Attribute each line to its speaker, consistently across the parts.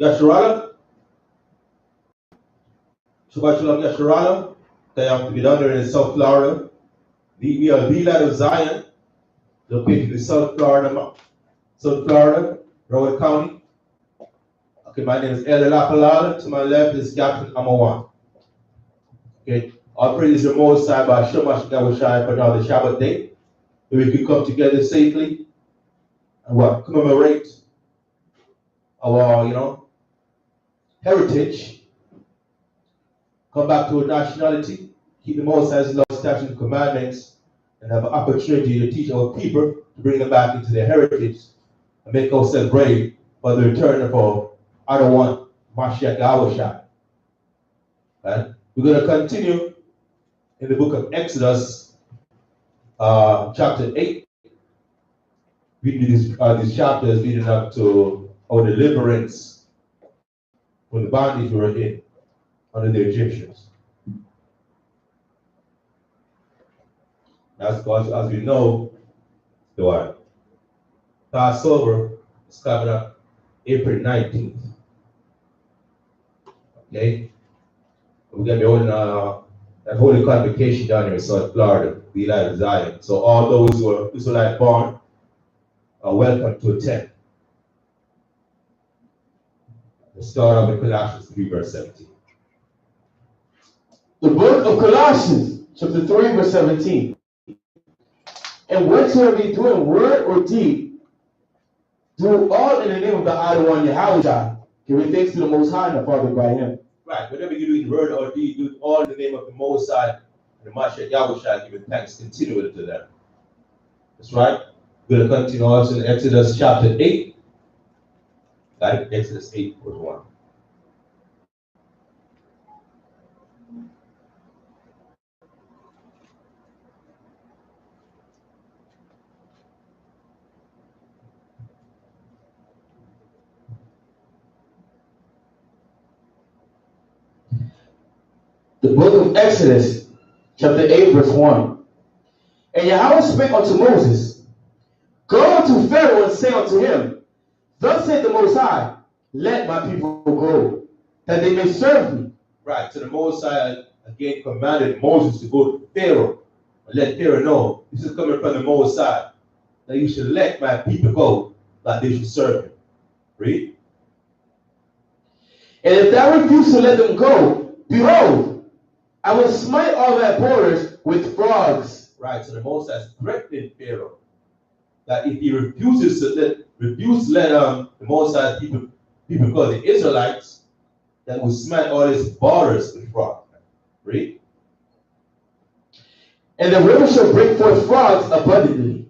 Speaker 1: Yasharala. Shabbat Shalom Yasharala. They have to be down there in South Florida. We are the land of Zion, located in South Florida, Broward County. Okay, my name is Elder Lapalala. To my left is Captain Amawan. Okay, our praise the Most High by Shemash Gawashai for another Shabbat day, where we can come together safely and commemorate our, heritage, come back to our nationality, keep the Most High's law, statutes, and commandments, and have an opportunity to teach our people to bring them back into their heritage and make ourselves ready for the return of our other one, Mashiach Yahweh. Right? We're going to continue in the book of Exodus, chapter 8. Reading these chapters leading up to our deliverance from the bondage we were in under the Egyptians. That's because, as we know, the Passover is coming up April 19th. Okay? We're going to be holding that holy convocation down here in South Florida, the land of Zion. So all those who are Israelite born are welcome to attend. Let's start off with Colossians 3, verse 17.
Speaker 2: The book of Colossians, chapter 3, verse 17. And whatsoever you do in word or deed, do all in the name of the Other One, Yahweh, giving thanks to the Most High and the Father by Him.
Speaker 1: Right, whatever you do in word or deed, do all in the name of the Most High and the Mashiach Yahweh, giving thanks continually to them. That's right. We're going to continue also in Exodus chapter 8. Got it? Exodus 8, verse 1.
Speaker 2: The book of Exodus, chapter 8, verse 1. And Yahweh spake unto Moses, Go unto Pharaoh and say unto him, Thus saith the Most High, Let my people go, that they may serve me.
Speaker 1: Right, so the Most High again commanded Moses to go to Pharaoh and let Pharaoh know this is coming from the Most High, that you should let my people go, that they should serve him. Read.
Speaker 2: And if thou refuse to let them go, behold, I will smite all thy borders with frogs.
Speaker 1: Right, so the Most High is threatening Pharaoh that if he refuses to let the Most High people called the Israelites, that will smite all his borders with frogs. Read.
Speaker 2: And the river shall bring forth frogs abundantly,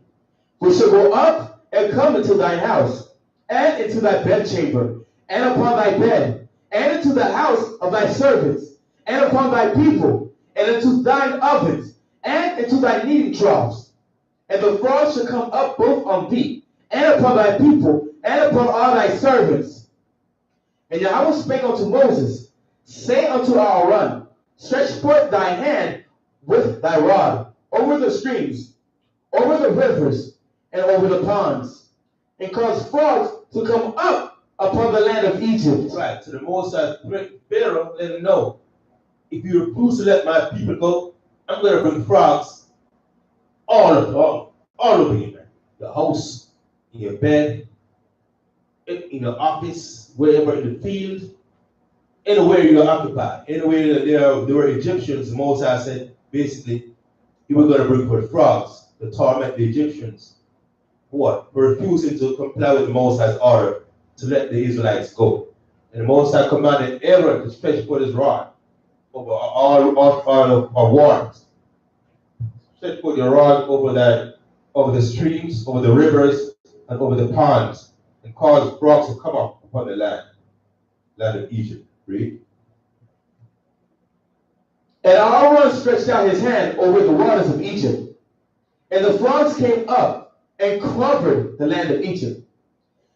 Speaker 2: which shall go up and come into thine house, and into thy bedchamber, and upon thy bed, and into the house of thy servants, and upon thy people, and into thine ovens, and into thy kneading troughs. And the frogs shall come up both on thee, and upon thy people, and upon all thy servants. And Yahweh spake unto Moses, Say unto Aaron, Stretch forth thy hand with thy rod over the streams, over the rivers, and over the ponds, and cause frogs to come up upon the land of Egypt.
Speaker 1: Right, so the Most High threatened Pharaoh, let him know, if you refuse to let my people go, I'm going to bring frogs all over you, man. Your house, in your bed, in your office, wherever in the field, anywhere you're occupied, anywhere that there were Egyptians, the Most High said, basically, he was going to bring forth frogs to torment the Egyptians. What? For refusing to comply with the Most High's order to let the Israelites go. And the Most High commanded Aaron to stretch forth his rod over all waters. Stretch forth your rod over the streams, over the rivers, and over the ponds, and cause frogs to come up upon the land of Egypt. Read.
Speaker 2: And Aaron stretched out his hand over the waters of Egypt, and the frogs came up and covered the land of Egypt.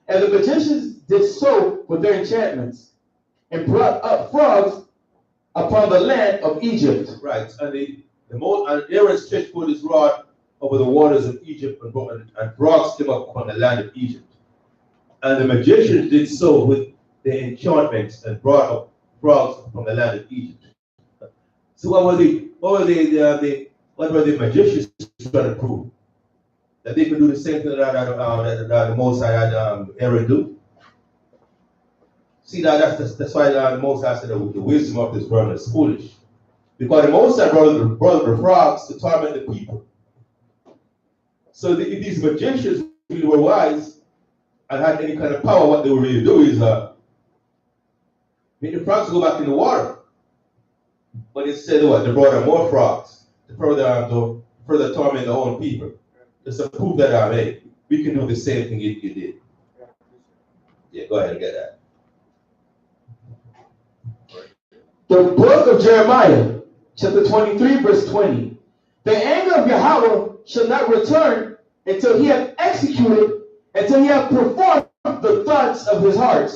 Speaker 2: And the magicians did so with their enchantments, and brought up frogs upon the land of Egypt.
Speaker 1: Right, and Aaron stretched forth his rod over the waters of Egypt, and frogs came up upon the land of Egypt. And the magicians did so with the enchantments and brought up frogs from the land of Egypt. So what were the magicians trying to prove? That they could do the same thing that the Most High had Aaron do? See, that's why the Most High said that the wisdom of this world is foolish. Because the Most High brought the frogs to torment the people. So if these magicians really were wise and had any kind of power, what they would really do is make the frogs go back in the water. But instead, what? They brought in more frogs to further torment their own people. Just to prove that hey, we can do the same thing you did. Yeah, go ahead and get that.
Speaker 2: The book of Jeremiah, chapter 23, verse 20. The anger of Yahweh shall not return until he have executed, until he have performed the thoughts of his heart.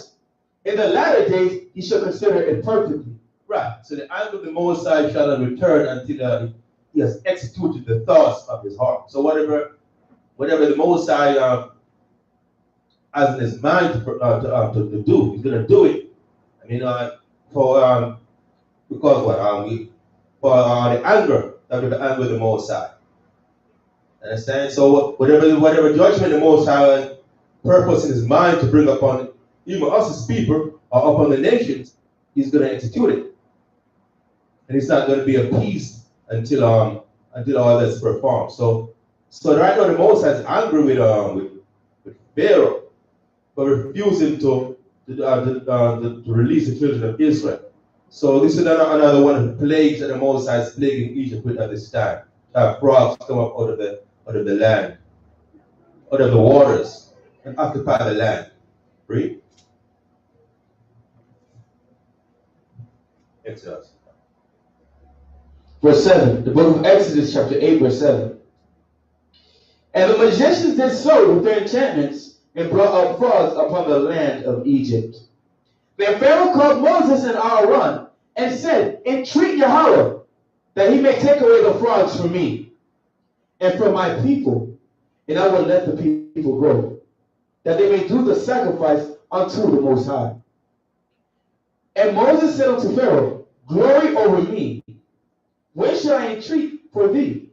Speaker 2: In the latter days, he shall consider it perfectly.
Speaker 1: Right. So the anger of the Most High shall not return until he has executed the thoughts of his heart. So whatever the Most High has in his mind to do, he's going to do it. I mean, because what? For the anger, that will be the anger of the Most High. Understand? So whatever judgment the Most High purpose in his mind to bring upon even us as people or upon the nations, he's going to execute it. And it's not going to be appeased until all that's performed. So right now the Most High is angry with Pharaoh for refusing to release the children of Israel. So this is another one of the plagues that the Most High is plaguing Egypt with at this time. Frogs come up out of the land, out of the waters, and occupy the land. Read. Exodus.
Speaker 2: Verse 7, the book of Exodus, chapter 8, verse 7. And the magicians did so with their enchantments and brought up frogs upon the land of Egypt. Then Pharaoh called Moses and Aaron and said, entreat Yahweh that he may take away the frogs from me and from my people, and I will let the people go, that they may do the sacrifice unto the Most High. And Moses said unto Pharaoh, glory over me. When shall I entreat for thee,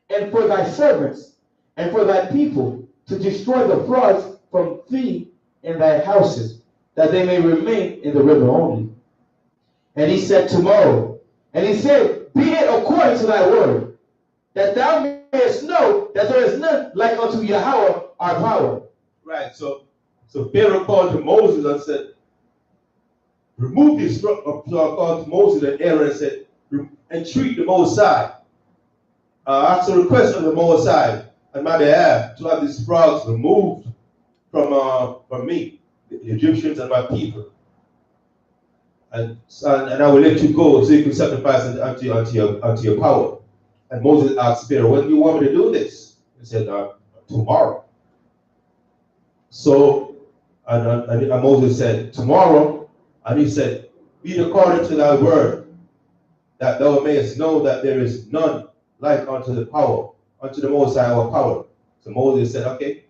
Speaker 2: and for thy servants, and for thy people, to destroy the frogs from thee and thy houses, that they may remain in the river only? And he said, tomorrow. And he said, be it according to thy word, that thou mayest know that there is none like unto Yahweh our power.
Speaker 1: Right. So Pharaoh called to Moses and said, remove this frogs. Called to Moses and Aaron and said, entreat the Most High. Ask a request of the Most High on my behalf to have these frogs removed from me, the Egyptians and my people. And I will let you go so you can sacrifice unto your power. And Moses asked Pharaoh, when do you want me to do this? He said, tomorrow. So, and Moses said, tomorrow. And he said, be it according to thy word, that thou mayest know that there is none like unto the Most High our power. So Moses said, okay,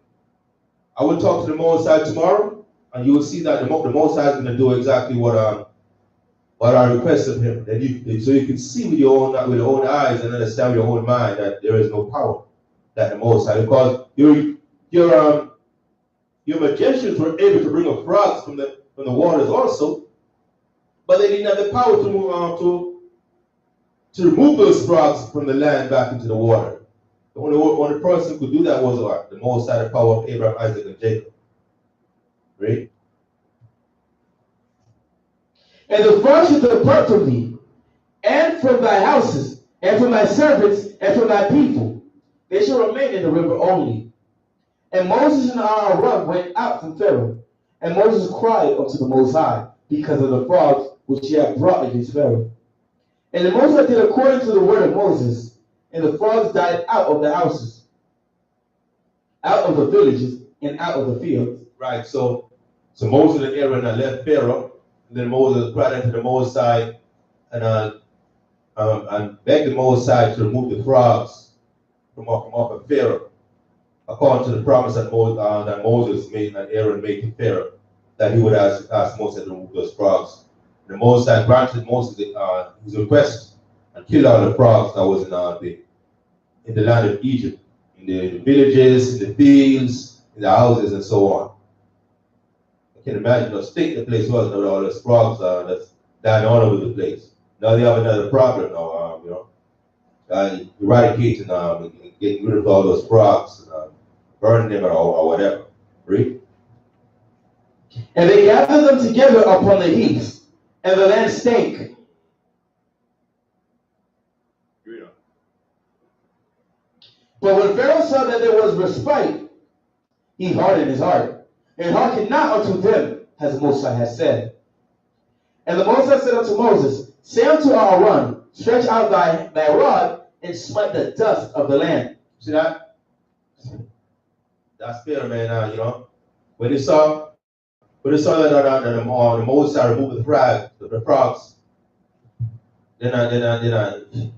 Speaker 1: I will talk to the Most High tomorrow, and you will see that the Most High is going to do exactly what I request of him. So you can see with your own eyes and understand with your own mind that there is no power that the Most High, because your magicians were able to bring up frogs from the waters also, but they didn't have the power to remove those frogs from the land back into the water. The only person who could do that was the Most High, the power of Abraham, Isaac, and Jacob. Right?
Speaker 2: And the frogs shall depart from thee, and from thy houses, and from thy servants, and from thy people. They shall remain in the river only. And Moses and Aaron went out from Pharaoh, and Moses cried unto the Most High because of the frogs which he had brought against Pharaoh. And the Most High did according to the word of Moses, and the frogs died out of the houses, out of the villages, and out of the fields.
Speaker 1: Right. So Moses and Aaron had left Pharaoh, and then Moses cried unto the Most High and begged the Most High to remove the frogs from off of Pharaoh, according to the promise that Moses made and Aaron made to Pharaoh. that he would ask Moses to remove those frogs. And Moses granted Moses his request and killed all the frogs that was in the land of Egypt, in the villages, in the fields, in the houses, and so on. I can imagine how stinky the place was with all those frogs that's dying all over the place. Now they have another problem now, eradicating, getting rid of all those frogs, burning them or whatever. Read.
Speaker 2: And they gathered them together upon the heaps, and the land stank. But when Pharaoh saw that there was respite, he hardened his heart, and hearkened not unto them, as Moses had said. And the Moses said unto Moses, say unto Aaron, stretch out thy rod, and smite the dust of the land.
Speaker 1: See that? That's Pharaoh, man. When they saw that the Moses had removed the frogs, then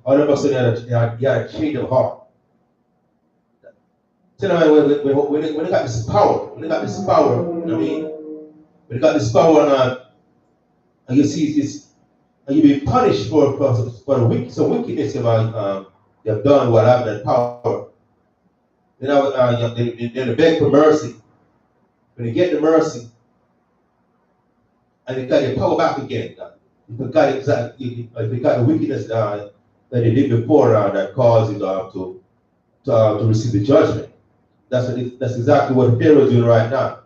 Speaker 1: all of a sudden he had a change of heart. So when they got this power, you know what I mean? When they got this power, and you see this, and you be punished for some wickedness they have done while having that power. Then they beg for mercy. When they get the mercy, and they got their power back again. If they got the wickedness that they did before that caused it to receive the judgment. That's exactly what Pharaoh is doing right now.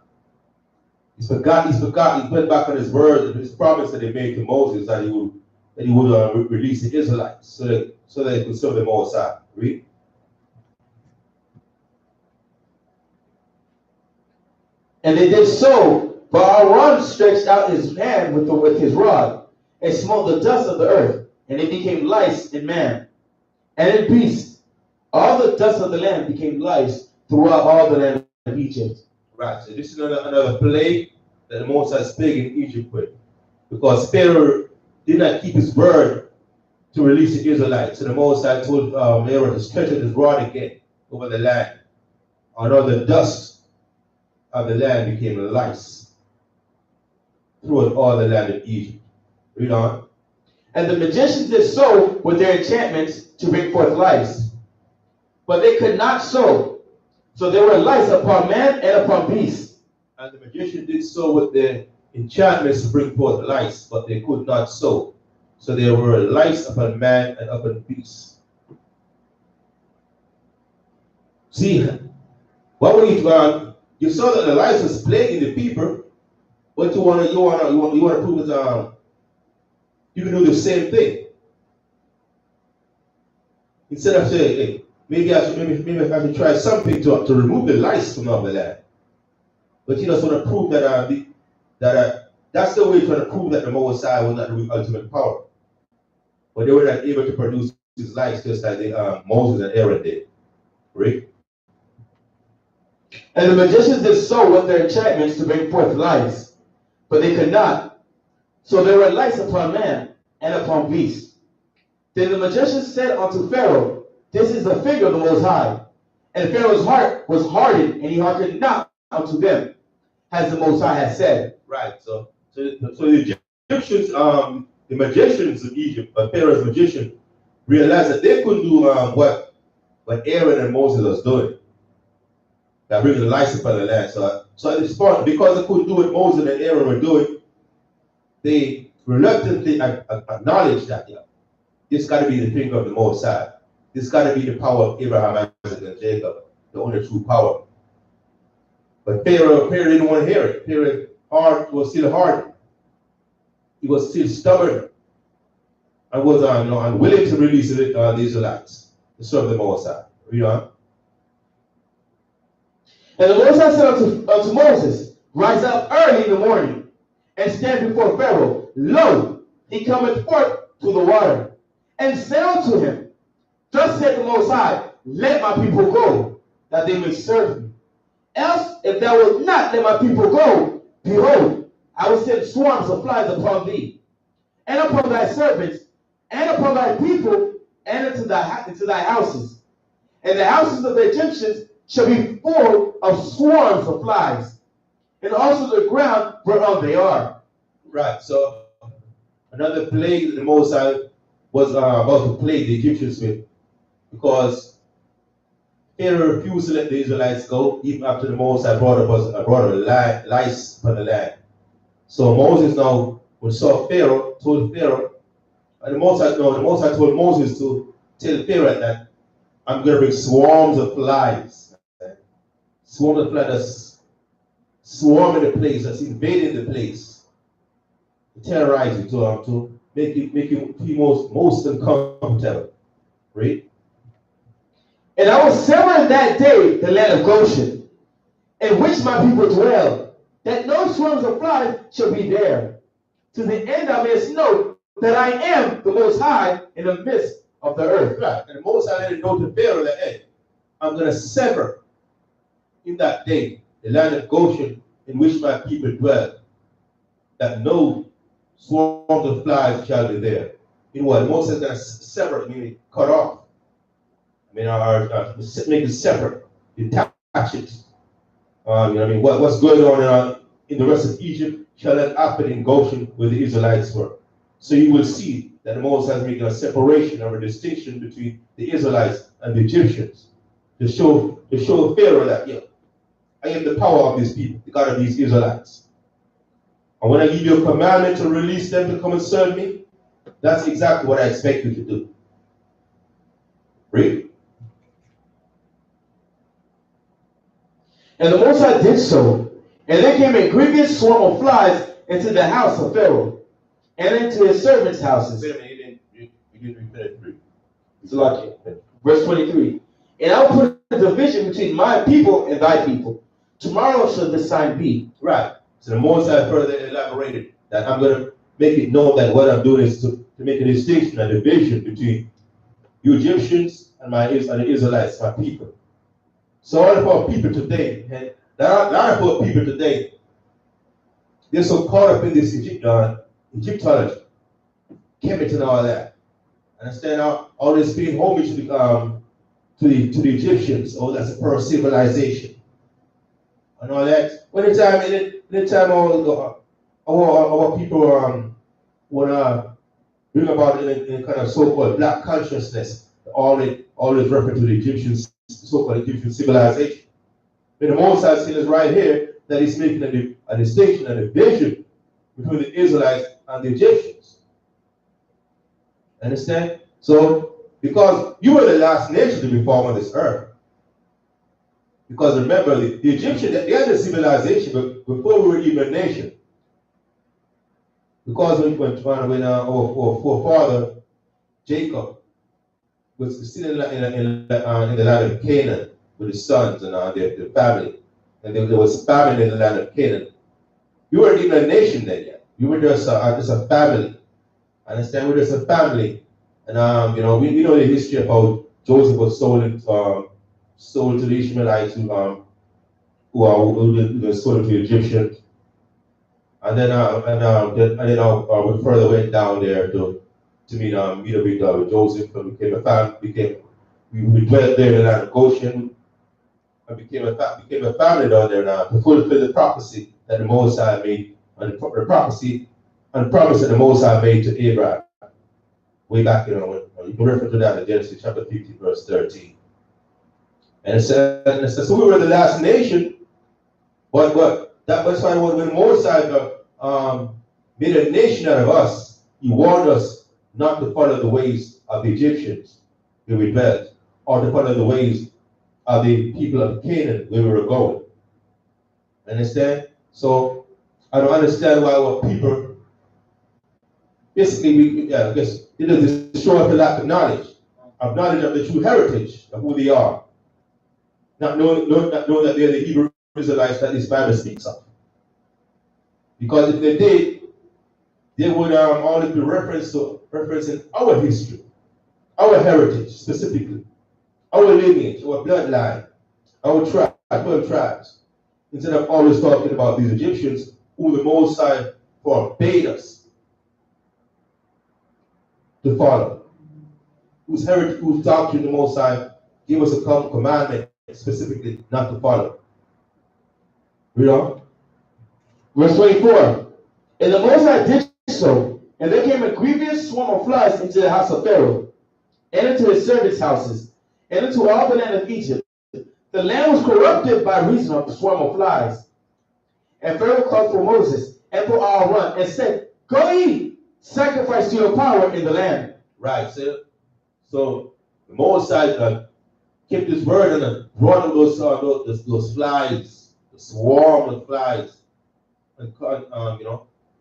Speaker 1: He's went back on his word, his promise that he made to Moses that he would release the Israelites so that they could serve the Most High. Read.
Speaker 2: And they did so, but Aaron stretched out his hand with his rod, and smote the dust of the earth, and it became lice in man, and in beasts. All the dust of the land became lice throughout all the land of Egypt.
Speaker 1: Right, so this is another plague that the Most High is plaguing Egypt with. Because Pharaoh did not keep his word to release the Israelites. So the Most High told Aaron to stretch out his rod again over the land. And all the dust of the land became lice throughout all the land of Egypt. Read on.
Speaker 2: And the magicians did so with their enchantments to bring forth lice. But they could not sow. So there were lice upon man and upon beast.
Speaker 1: And the magician did so with their enchantments to bring forth lice, but they could not sow. So there were lice upon man and upon beast. See, what would you saw that the lice was plaguing the people, but you want to prove that you can do the same thing. Instead of saying, hey, maybe I should try something to remove the lice from the land. But you just want to prove that that's the way you're trying to prove that the Most High was not the ultimate power. But they were not able to produce these lice just like Moses and Aaron did. Right?
Speaker 2: And the magicians did so with their enchantments to bring forth lice, but they could not. So there were lice upon man and upon beast. Then the magicians said unto Pharaoh, this is the finger of the Most High. And Pharaoh's heart was hardened, and he hearkened not unto them, as the Most High had said.
Speaker 1: Right. So the Egyptians, the magicians of Egypt, Pharaoh's magician, realized that they couldn't do what Aaron and Moses was doing. That bringing the lice upon the land. So at this point, because they couldn't do what Moses and Aaron were doing, they reluctantly acknowledged that this got to be the finger of the Most High. This got to be the power of Abraham, Isaac, and Jacob, the only true power. But Pharaoh didn't want to hear it. Pharaoh's heart was still hard. He was still stubborn and was unwilling to release the Israelites to serve the Most High. Read on.
Speaker 2: And the Most High said unto Moses, rise up early in the morning, and stand before Pharaoh. Lo, he cometh forth to the water. And say unto him, thus said the Most High, let my people go, that they may serve me. Else, if thou wilt not let my people go, behold, I will send swarms of flies upon thee, and upon thy servants, and upon thy people, and into thy houses. And the houses of the Egyptians shall be full of swarms of flies. and also the ground whereof they are.
Speaker 1: Right. So another plague that the Most High was about to plague the Egyptians with, because Pharaoh refused to let the Israelites go, even after the Most High brought a lice upon the land. So Moses now, when saw Pharaoh, told Pharaoh, and the Most High told Moses to tell Pharaoh that I'm going to bring swarms of flies. Swarms of flies that's swarming the place, that's invading the place, to terrorize you, to make you feel most uncomfortable. Right?
Speaker 2: And I will sever in that day the land of Goshen, in which my people dwell, that no swarms of flies shall be there, to the end I may know that I am the Most High in the midst of the earth.
Speaker 1: Right. And the Most High let it know to Pharaoh that, hey, I'm going to sever in that day the land of Goshen in which my people dwell, that no swarms of flies shall be there. You know what? Moses is going to sever, meaning cut off. I mean, make it separate, detach it. You know what I mean? What's going on in the rest of Egypt shall not happen in Goshen where the Israelites were. So you will see that the Moses has made a separation or a distinction between the Israelites and the Egyptians to show Pharaoh that, yeah, I am the power of these people, the God of these Israelites. And when I give you a commandment to release them to come and serve me, that's exactly what I expect you to do. Read.
Speaker 2: And the Most High did so, and there came a grievous swarm of flies into the house of Pharaoh, and into his servants' houses.
Speaker 1: Wait a minute, you didn't read.
Speaker 2: It's lucky. Verse 23. And I will put a division between my people and thy people. Tomorrow shall this sign be.
Speaker 1: Right. So the Most High further elaborated that I'm going to make it known that what I'm doing is to make a distinction, a division between you Egyptians and the Israelites, my people. So all of our people today, and there are a lot of our people today, they're so caught up in this Egyptology, Kemet and all that. Understand all this being homage to the Egyptians. Oh, that's a first civilization. And all that. Anytime our people wanna bring about in kind of so-called black consciousness, always refer to the Egyptians, so-called Egyptian civilization. But the Most High is right here that he's making a distinction, a division between the Israelites and the Egyptians. Understand? So, because you were the last nation to be formed on this earth. Because remember, the Egyptians, they had a civilization before we were even a nation. Because when our forefather Jacob was still in the land of Canaan with his sons and their family, and there was famine in the land of Canaan. You weren't even a nation then yet. You were just a family. Understand? We're just a family, and we know the history of how Joseph was sold to the Ishmaelites who sold to the Egyptians. And then we further went down there to meet with Joseph, and we dwelt there in the land of Goshen, and became a family down there now to fulfill the prophecy that the Most High made, and the prophecy and promise that the Most High made to Abraham way back. You can refer to that in Genesis chapter 50, verse 13. And it says, so we were the last nation, but that's why when Moses made a nation out of us, he warned us not to follow the ways of the Egyptians where we dwelt, or to follow the ways of the people of Canaan where we were going. Understand? So I don't understand why our people, basically, I guess it is destroy the lack of knowledge of the true heritage of who they are. Not knowing that they're the Hebrew Israelites that this Bible speaks of. Because if they did, they would only be referencing our history, our heritage specifically, our lineage, our bloodline, our tribe, 12 tribes, instead of always talking about these Egyptians who the Most High forbade us to follow, whose doctrine the Most High gave us a commandment specifically not to follow. You know?
Speaker 2: Verse 24. And the Most High did so, and there came a grievous swarm of flies into the house of Pharaoh, and into his servants' houses, and into all the land of Egypt. The land was corrupted by reason of the swarm of flies. And Pharaoh called for Moses and for Aaron and said, Go eat, sacrifice to your power in the land.
Speaker 1: Right, so the Most High kept his word and brought them those flies, the swarm of flies, and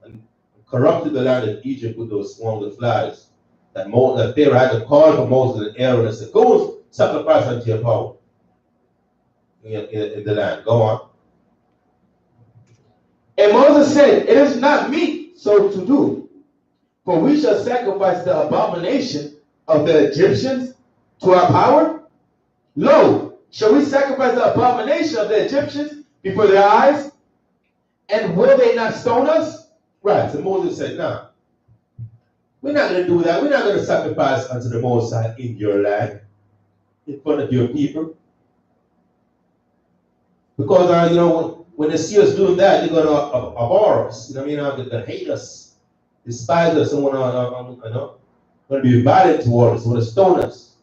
Speaker 1: and corrupted the land of Egypt with those swarms of flies. That Pharaoh had to call for Moses and Aaron and said, Go sacrifice unto your power in the land. Go on.
Speaker 2: And Moses said, It is not meet so to do, for we shall sacrifice the abomination of the Egyptians to our power. Lo, shall we sacrifice the abomination of the Egyptians before their eyes? And will they not stone us?
Speaker 1: Right, so Moses said, No, we're not going to do that. We're not going to sacrifice unto the Most High in your land, in front of your people. Because, when they see us doing that, they're going to abhor us. They're going to hate us, despise us, and going to be violent toward us, want to stone us.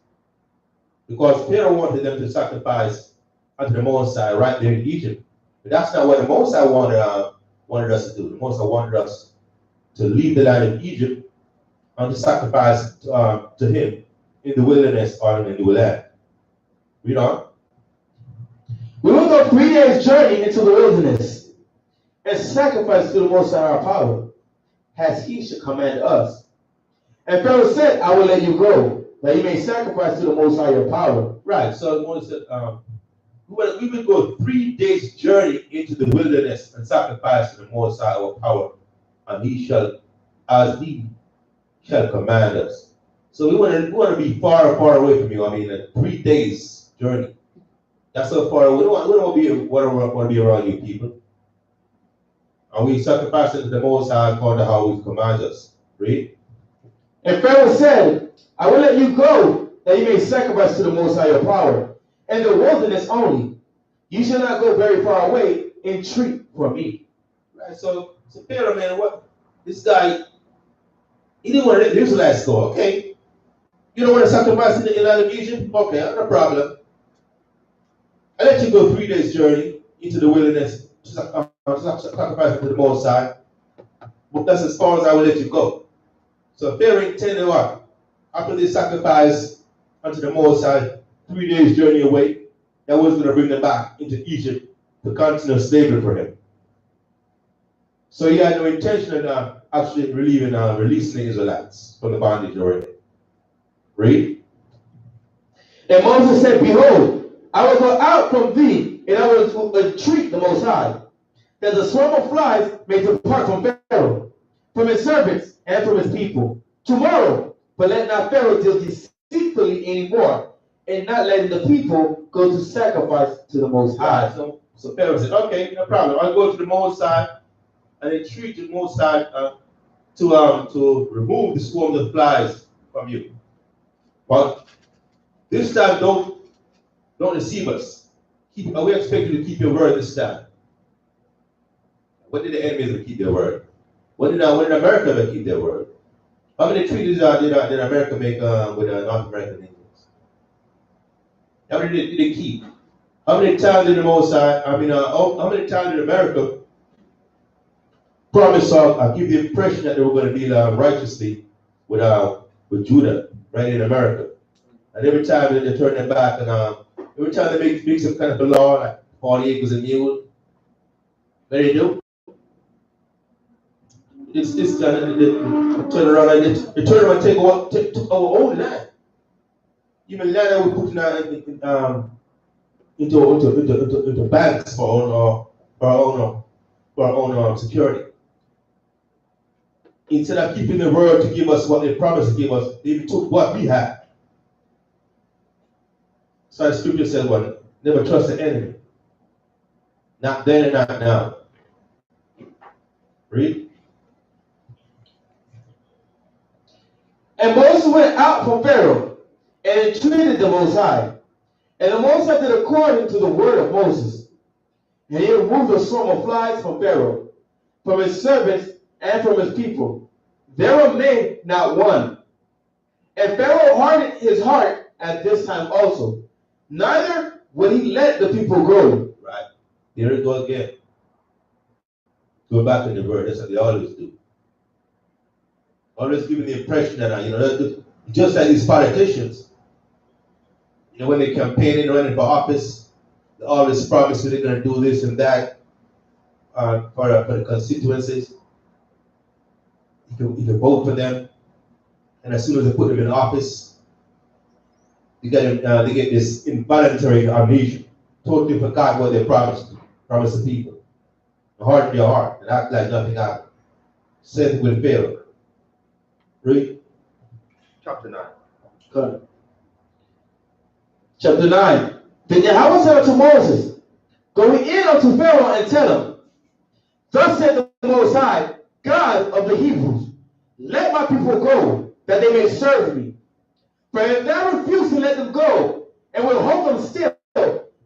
Speaker 1: Because Pharaoh wanted them to sacrifice unto the Most High right there in Egypt. But that's not what the Most High wanted us to do. The Most High wanted us to leave the land of Egypt and to sacrifice to him in the wilderness or in the new land. Read on.
Speaker 2: We will go 3 days' journey into the wilderness and sacrifice to the Most High our power, as he should command us. And Pharaoh said, I will let you go, that you may sacrifice to the Most High your power.
Speaker 1: Right, so Moses said, we will go 3 days' journey into the wilderness and sacrifice to the Most High our power, and he shall command us. So we want to be far away from you. 3 days journey. That's so far. We don't want to be around you people. And we sacrifice it to the Most High according to how he commands us. Read.
Speaker 2: And Pharaoh said, I will let you go, that you may sacrifice to the Most High your power, and the wilderness only. You shall not go very far away. Entreat for me.
Speaker 1: Right. So Pharaoh, man, what this guy, he didn't want to let the Israelites go. Okay. You don't want to sacrifice in the land of Egypt? Okay, no problem. I let you go 3 days' journey into the wilderness to sacrifice to the Most High. But that's as far as I will let you go. So Pharaoh intended what? After they sacrificed unto the Most High, 3 days' journey away, that was going to bring them back into Egypt to continue slavery for him. So he had no intention of actually releasing the Israelites from the bondage already. Read.
Speaker 2: And Moses said, Behold, I will go out from thee, and I will entreat the Most High, that the swarm of flies may depart from Pharaoh, from his servants, and from his people. Tomorrow, but let not Pharaoh deal deceitfully anymore, and not letting the people go to sacrifice to the Most High.
Speaker 1: Right, so Pharaoh said, okay, no problem. I'll go to the Most High and entreat the Most High to remove the swarm of flies from you. But this time, don't deceive us. We expect you to keep your word this time. When did the enemies keep their word? When did America ever keep their word? How many treaties did America make with North American Indians? How many did they keep? How many times did the Most High, how many times did America promise give the impression that they were going to deal righteously with Judah, right in America? And every time they turn their back, and every time they make some kind of a law, like 40 acres a mule, what do they do? It's turn around and they turn around and take our own land. Even land that we put into banks for our own security. Instead of keeping the word to give us what they promised to give us, they even took what we had. So the scripture says, well, never trust the enemy. Not then and not now. Read.
Speaker 2: And Moses went out from Pharaoh and entreated the Most High. And the Most High did according to the word of Moses. And he removed the swarm of flies from Pharaoh, from his servants and from his people. There remained not one. And Pharaoh hardened his heart at this time also. Neither would he let the people go.
Speaker 1: Right. There it goes again. Go back in the verse. That's what they always do. Always giving the impression that, just like these politicians, when they're campaigning, running for office, they always promise you they're going to do this and that for the constituencies. You can vote for them, and as soon as they put them in office, they get this involuntary amnesia. Totally forgot what they promised the people. Harden their heart and act like nothing happened. Same with Pharaoh. Read chapter 9.
Speaker 2: Good. Chapter 9. Then Yahweh said unto Moses, Go in unto Pharaoh and tell him, Thus said the Most High, God of the Hebrews, let my people go, that they may serve me. For if thou refuse to let them go, and will hold them still,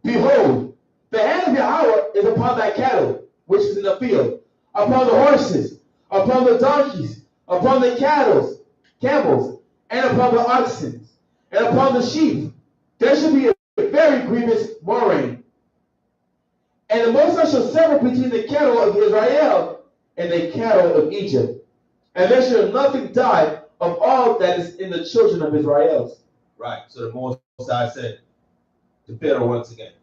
Speaker 2: behold, the hand of Yahweh is upon thy cattle, which is in the field, upon the horses, upon the donkeys, upon the camels, and upon the oxen, and upon the sheep. There shall be a very grievous murmuring. And the Most High shall sever between the cattle of Israel and the cattle of Egypt. And there shall nothing die of all that is in the children of Israel.
Speaker 1: Right. So the Most High said to Pharaoh once again,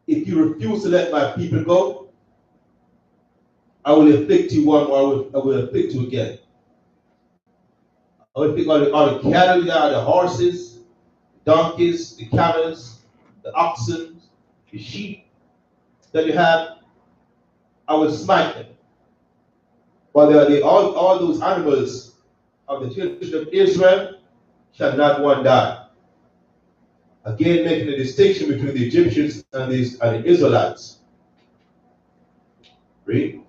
Speaker 1: if you refuse to let my people go, I will afflict you one more, I will afflict you again. I will afflict all the cattle, the horses, the donkeys, the camels, the oxen, the sheep that you have. I will smite them. But all those animals of the children of Israel shall not one die. Again, making a distinction between the Egyptians and the Israelites. Read.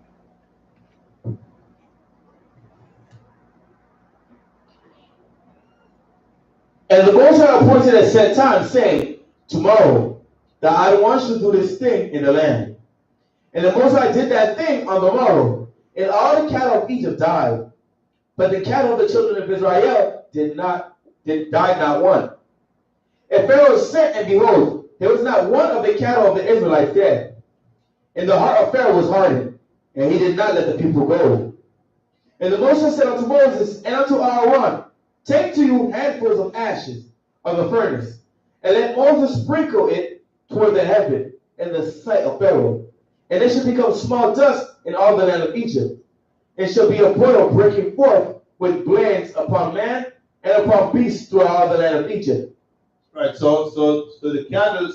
Speaker 2: And the Most High appointed a set time, saying, Tomorrow, that I want you to do this thing in the land. And the Most High did that thing on the morrow, and all the cattle of Egypt died. But the cattle of the children of Israel died not one. And Pharaoh sent, and behold, there was not one of the cattle of the Israelites dead. And the heart of Pharaoh was hardened, and he did not let the people go. And the Most High said unto Moses and unto Aaron, Take to you handfuls of ashes of the furnace, and let Moses sprinkle it toward the heaven in the sight of Pharaoh. And it shall become small dust in all the land of Egypt. It shall be a boil breaking forth with blains upon man and upon beasts throughout all the land of Egypt.
Speaker 1: Right, so the cattle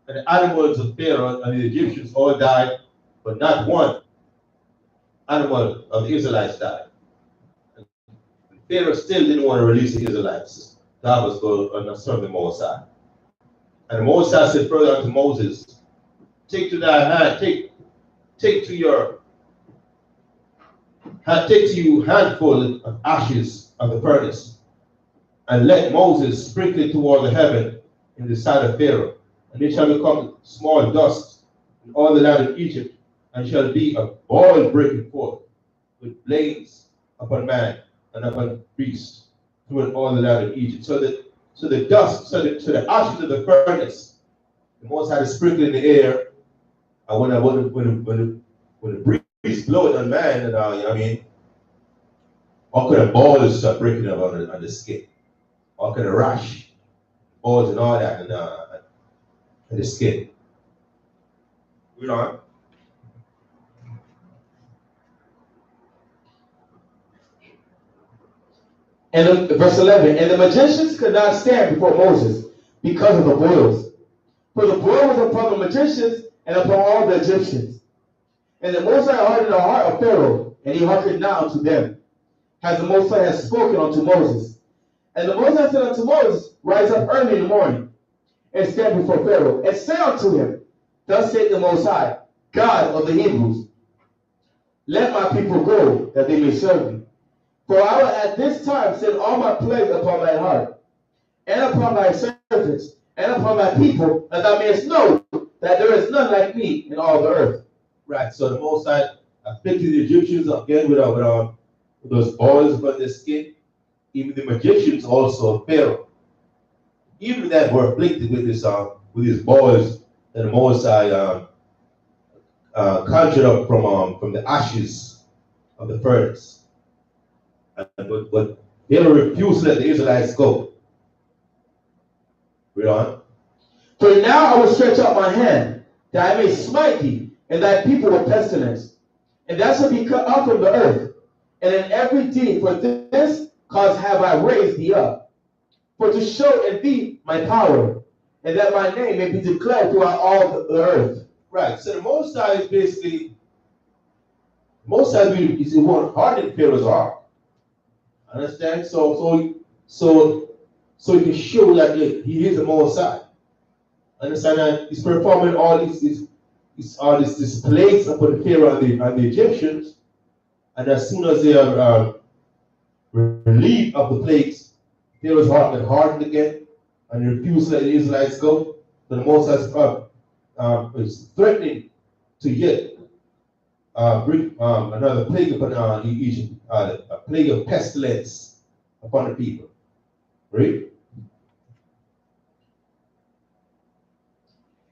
Speaker 1: and the animals of Pharaoh and the Egyptians all died, but not one animal of the Israelites died. And Pharaoh still didn't want to release the Israelites. God was going to serve the Most High. And the Most High said further unto Moses, take to thy hand, take to you handful of ashes of the furnace, and let Moses sprinkle it toward the heaven in the sight of Pharaoh, and it shall become small dust in all the land of Egypt, and shall be a boil breaking forth with blains upon man and upon beast throughout all the land of Egypt. So the ashes of the furnace, the Most High sprinkle in the air, and when the breeze blow it on man, and all kind of balls start breaking up on the skin, all kind of rash, balls and all that, and the skin. Read on.
Speaker 2: And verse 11, and the magicians could not stand before Moses because of the boils. For the boil was upon the magicians and upon all the Egyptians. And the Most High hardened the heart of Pharaoh, and he hearkened not unto them, as the Most High has spoken unto Moses. And the Most High said unto Moses, Rise up early in the morning, and stand before Pharaoh, and say unto him, Thus saith the Most High, God of the Hebrews, Let my people go, that they may serve me. For I will at this time send all my plagues upon thy heart, and upon thy servants, and upon my people, that thou mayest know that there is none like me in all the earth.
Speaker 1: Right, so the Most High afflicted the Egyptians again with those boils upon their skin. Even the magicians also, Pharaoh, even that were afflicted with these boils that the Mosai conjured up from the ashes of the furnace. But Pharaoh refused to let the Israelites go. Read on.
Speaker 2: For now I will stretch out my hand, that I may smite thee, and thy people with pestilence, and thou shalt be cut off from the earth. And in every deed for this cause have I raised thee up, for to show in thee my power, and that my name may be declared throughout all the earth.
Speaker 1: Right. So the Most High is basically, Most High is the one hardened Pharaoh's heart. Understand? So he can show that he is the Most High. Understand that he's performing all these plagues upon Pharaoh and the Egyptians, and as soon as they are relieved of the plagues, Pharaoh's heart got hardened again, and he refused to let the Israelites go. So the Most High is threatening to yet bring another plague upon Egypt, a plague of pestilence upon the people. Right?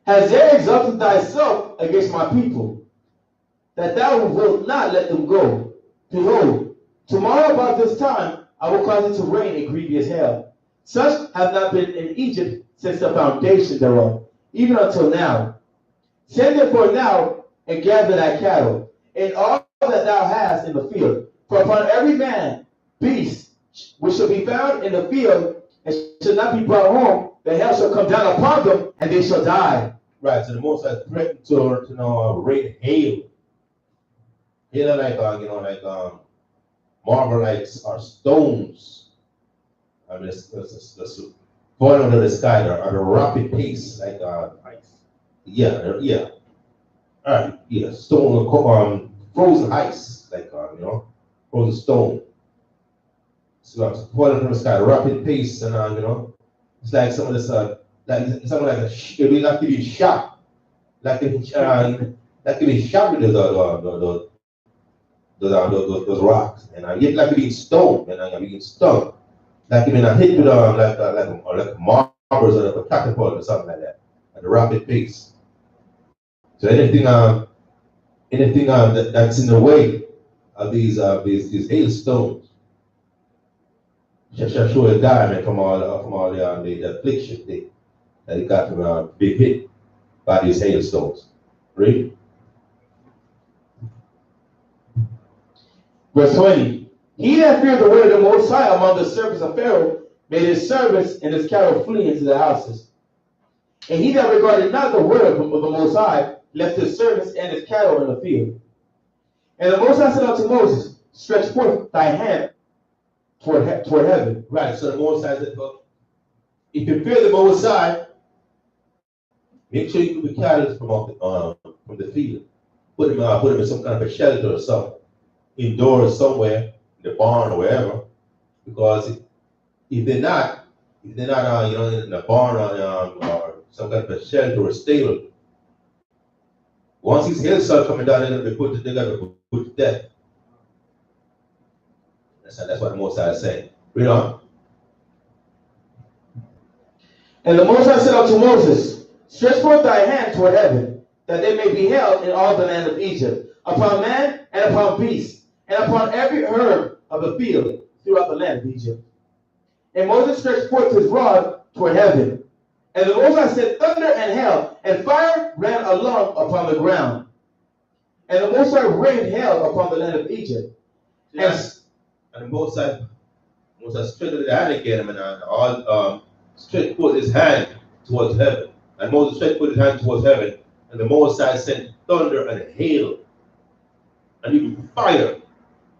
Speaker 2: Has thou exalted thyself against my people, that thou wilt not let them go? Behold, tomorrow about this time I will cause it to rain a grievous hail. Such have not been in Egypt since the foundation thereof, even until now. Send therefore now and gather thy cattle, and all that thou hast in the field. For upon every man, beast, which shall be found in the field, and shall not be brought home, the hail shall come down upon them, and they shall die.
Speaker 1: Right, so the Most High threatened to rain hail. Hail like marble-like or stones. I mean, it's falling out of the sky at a rapid pace, like ice. Yeah. All right, yeah, stone, frozen ice, like frozen stone. So falling from the sky at a rapid pace, and it's like some of this it'll be like to be shot, like to be shot with those rocks, and yet like to be stoned, and being stung, like being hit with like marbles or like a catapult or something like that, at a rapid pace. So anything that's in the way of these hailstones shall show a diamond from all the affliction that he got from being hit by these hailstones. Read.
Speaker 2: Verse 20. He that feared the word of the Most High among the servants of Pharaoh made his servants and his cattle flee into the houses. And he that regarded not the word of the Most High left his servants and his cattle in the field. And the Most High said unto Moses, stretch forth thy hand toward heaven.
Speaker 1: Right, so the Most High said, if you fear the Most High, make sure you move the cattle from the field. Put them in some kind of a shelter or something, indoors somewhere, in the barn or wherever. Because if they're not in the barn or some kind of a shelter or stable, once these hail start coming down, they're gonna be put to death. That's what the Most High is saying. Read on.
Speaker 2: And the Most High said unto Moses, stretch forth thy hand toward heaven, that they may be held in all the land of Egypt, upon man and upon beast, and upon every herb of the field throughout the land of Egypt. And Moses stretched forth his rod toward heaven. And the Most High sent thunder and hail, and fire ran along upon the ground. And the Most High rained hail upon the land of Egypt.
Speaker 1: Yes. And the Most High stretched his hand again, and all stretched forth his hand towards heaven. And Moses stretched forth his hand towards heaven, and the Most High sent thunder and hail, and even fire